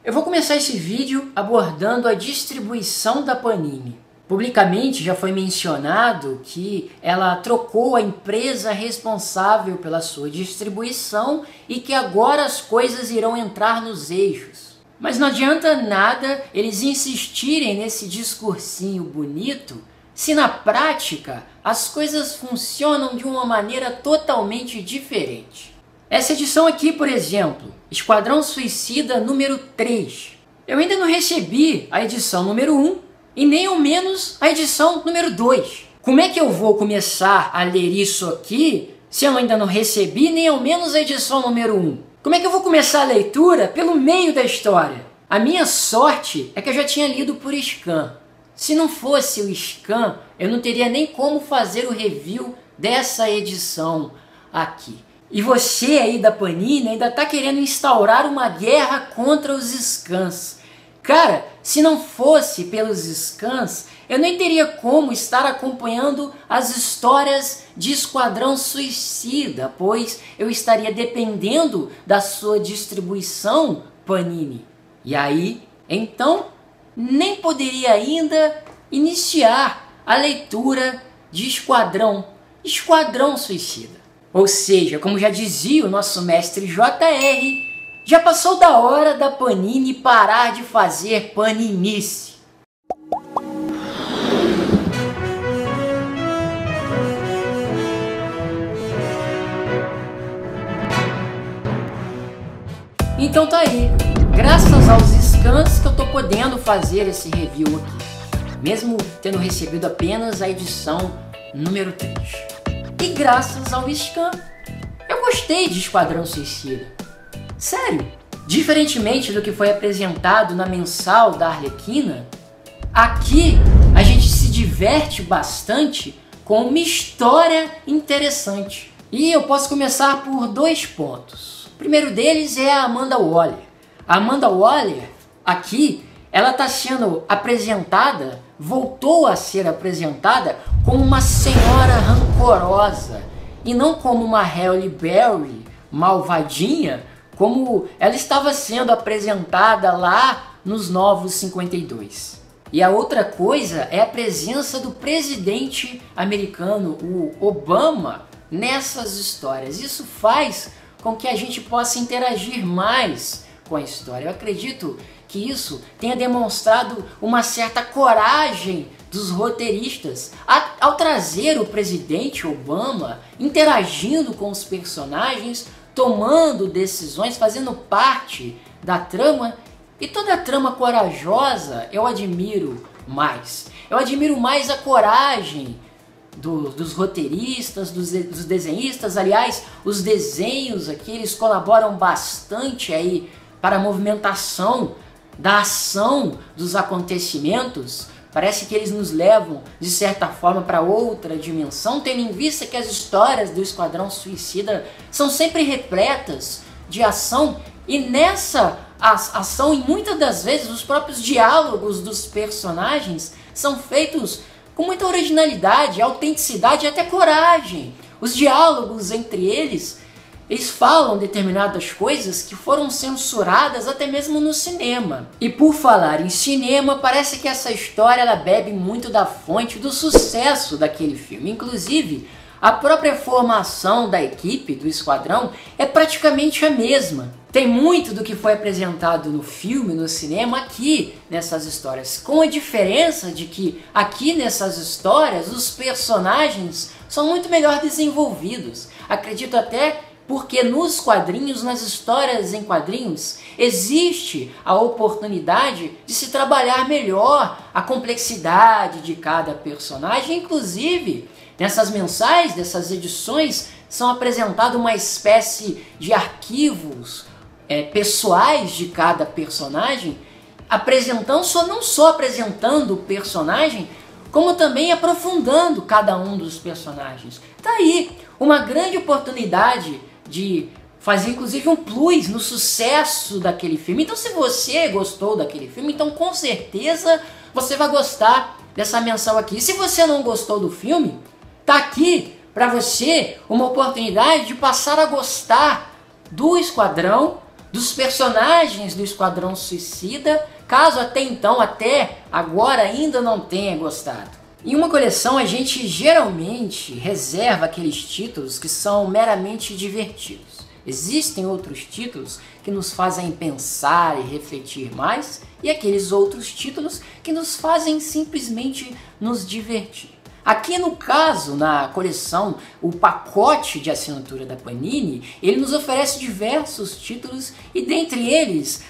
Eu vou começar esse vídeo abordando a distribuição da Panini. Publicamente já foi mencionado que ela trocou a empresa responsável pela sua distribuição e que agora as coisas irão entrar nos eixos. Mas não adianta nada eles insistirem nesse discursinho bonito se na prática as coisas funcionam de uma maneira totalmente diferente. Essa edição aqui, por exemplo, Esquadrão Suicida número 3. Eu ainda não recebi a edição número 1 e nem ao menos a edição número 2. Como é que eu vou começar a ler isso aqui se eu ainda não recebi nem ao menos a edição número 1? Como é que eu vou começar a leitura pelo meio da história? A minha sorte é que eu já tinha lido por scan. Se não fosse o scan, eu não teria nem como fazer o review dessa edição aqui. E você aí da Panini ainda está querendo instaurar uma guerra contra os scans. Cara, se não fosse pelos scans, eu nem teria como estar acompanhando as histórias de Esquadrão Suicida, pois eu estaria dependendo da sua distribuição, Panini. E aí, então, nem poderia ainda iniciar a leitura de Esquadrão Suicida. Ou seja, como já dizia o nosso mestre JR, já passou da hora da Panini parar de fazer paninice. Então tá aí, graças aos scans que eu tô podendo fazer esse review aqui, mesmo tendo recebido apenas a edição número 3. E graças ao scan, eu gostei de Esquadrão Suicida. Sério, diferentemente do que foi apresentado na mensal da Arlequina, aqui a gente se diverte bastante com uma história interessante. E eu posso começar por 2 pontos. O primeiro deles é a Amanda Waller. A Amanda Waller, aqui, ela está sendo apresentada, voltou a ser apresentada como uma senhora rancorosa e não como uma Halle Berry malvadinha, como ela estava sendo apresentada lá nos Novos 52. E a outra coisa é a presença do presidente americano, o Obama, nessas histórias. Isso faz com que a gente possa interagir mais com a história. Eu acredito que isso tenha demonstrado uma certa coragem dos roteiristas ao trazer o presidente Obama interagindo com os personagens, tomando decisões, fazendo parte da trama. E toda a trama corajosa eu admiro mais. Eu admiro mais a coragem dos roteiristas, dos desenhistas. Aliás, os desenhos aqui, eles colaboram bastante aí para a movimentação da ação dos acontecimentos. Parece que eles nos levam, de certa forma, para outra dimensão, tendo em vista que as histórias do Esquadrão Suicida são sempre repletas de ação, e nessa ação, e muitas das vezes, os próprios diálogos dos personagens são feitos com muita originalidade, autenticidade e até coragem. Os diálogos entre eles falam determinadas coisas que foram censuradas até mesmo no cinema. E por falar em cinema, parece que essa história ela bebe muito da fonte do sucesso daquele filme. Inclusive, a própria formação da equipe do Esquadrão é praticamente a mesma. Tem muito do que foi apresentado no filme, no cinema, aqui nessas histórias. Com a diferença de que aqui nessas histórias os personagens são muito melhor desenvolvidos. Acredito até porque nos quadrinhos, nas histórias em quadrinhos, existe a oportunidade de se trabalhar melhor a complexidade de cada personagem. Inclusive, nessas mensais, dessas edições, são apresentados uma espécie de arquivos pessoais de cada personagem, não só apresentando o personagem, como também aprofundando cada um dos personagens. Tá aí uma grande oportunidade de fazer inclusive um plus no sucesso daquele filme. Então, se você gostou daquele filme, então com certeza você vai gostar dessa mensal aqui. Se você não gostou do filme, tá aqui para você uma oportunidade de passar a gostar do Esquadrão, dos personagens do Esquadrão Suicida, caso até agora ainda não tenha gostado. Em uma coleção a gente geralmente reserva aqueles títulos que são meramente divertidos. Existem outros títulos que nos fazem pensar e refletir mais, e aqueles outros títulos que nos fazem simplesmente nos divertir. Aqui no caso, na coleção, o pacote de assinatura da Panini, ele nos oferece diversos títulos e dentre eles,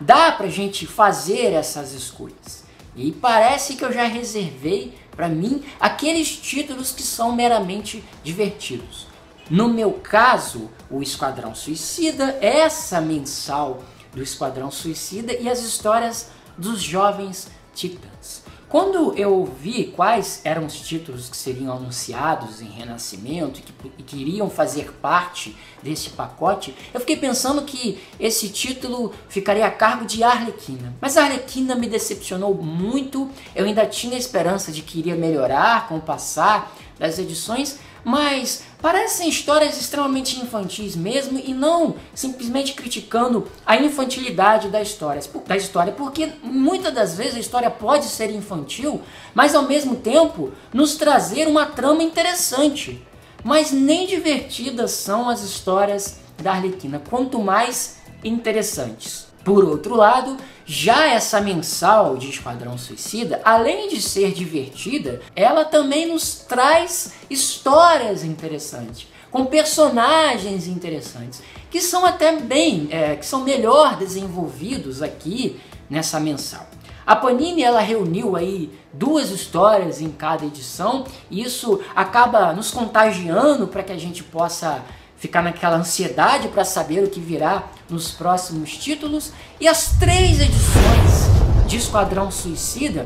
dá pra gente fazer essas escolhas. E parece que eu já reservei para mim aqueles títulos que são meramente divertidos. No meu caso, o Esquadrão Suicida, essa mensal do Esquadrão Suicida e as histórias dos Jovens Titãs. Quando eu vi quais eram os títulos que seriam anunciados em Renascimento e que iriam fazer parte desse pacote, eu fiquei pensando que esse título ficaria a cargo de Arlequina. Mas a Arlequina me decepcionou muito, eu ainda tinha esperança de que iria melhorar com o passar das edições, mas parecem histórias extremamente infantis mesmo e não simplesmente criticando a infantilidade da história, porque muitas das vezes a história pode ser infantil, mas ao mesmo tempo nos trazer uma trama interessante. Mas nem divertidas são as histórias da Arlequina, quanto mais interessantes. Por outro lado, já essa mensal de Esquadrão Suicida, além de ser divertida, ela também nos traz histórias interessantes, com personagens interessantes, que são até que são melhor desenvolvidos aqui nessa mensal. A Panini ela reuniu aí 2 histórias em cada edição, e isso acaba nos contagiando para que a gente possa ficar naquela ansiedade para saber o que virá nos próximos títulos. E as 3 edições de Esquadrão Suicida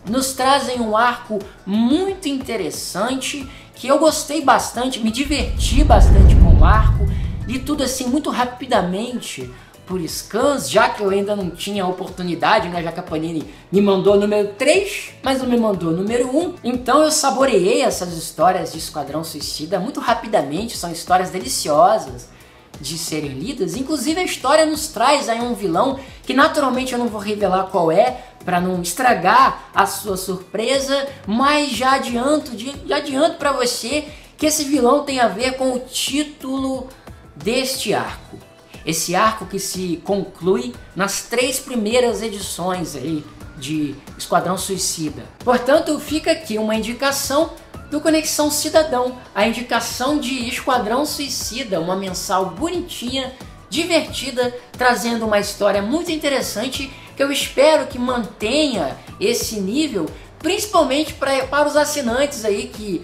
nos trazem um arco muito interessante, que eu gostei bastante, me diverti bastante com o arco, li tudo assim muito rapidamente por scans, já que eu ainda não tinha a oportunidade, já que a Panini me mandou o número 3, mas não me mandou o número 1. Então eu saboreei essas histórias de Esquadrão Suicida muito rapidamente, são histórias deliciosas de serem lidas. Inclusive a história nos traz aí um vilão, que naturalmente eu não vou revelar qual é, para não estragar a sua surpresa, mas já adianto para você que esse vilão tem a ver com o título deste arco. Esse arco que se conclui nas 3 primeiras edições aí de Esquadrão Suicida. Portanto, fica aqui uma indicação do Conexão Cidadão, a indicação de Esquadrão Suicida, uma mensal bonitinha, divertida, trazendo uma história muito interessante que eu espero que mantenha esse nível, principalmente para os assinantes aí que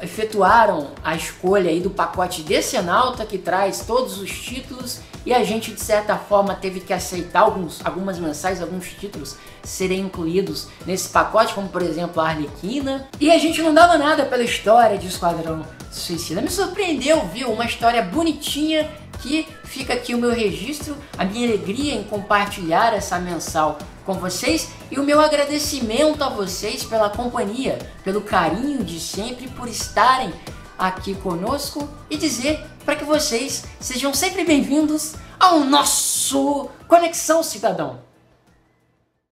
efetuaram a escolha aí do pacote Decenalta, que traz todos os títulos, e a gente de certa forma teve que aceitar algumas mensais, alguns títulos serem incluídos nesse pacote, como por exemplo a Arlequina, e a gente não dava nada pela história de Esquadrão Suicida. Me surpreendeu, viu? Uma história bonitinha, que fica aqui o meu registro, a minha alegria em compartilhar essa mensal com vocês e o meu agradecimento a vocês pela companhia, pelo carinho de sempre, por estarem aqui conosco, e dizer para que vocês sejam sempre bem-vindos ao nosso Conexão Cidadão.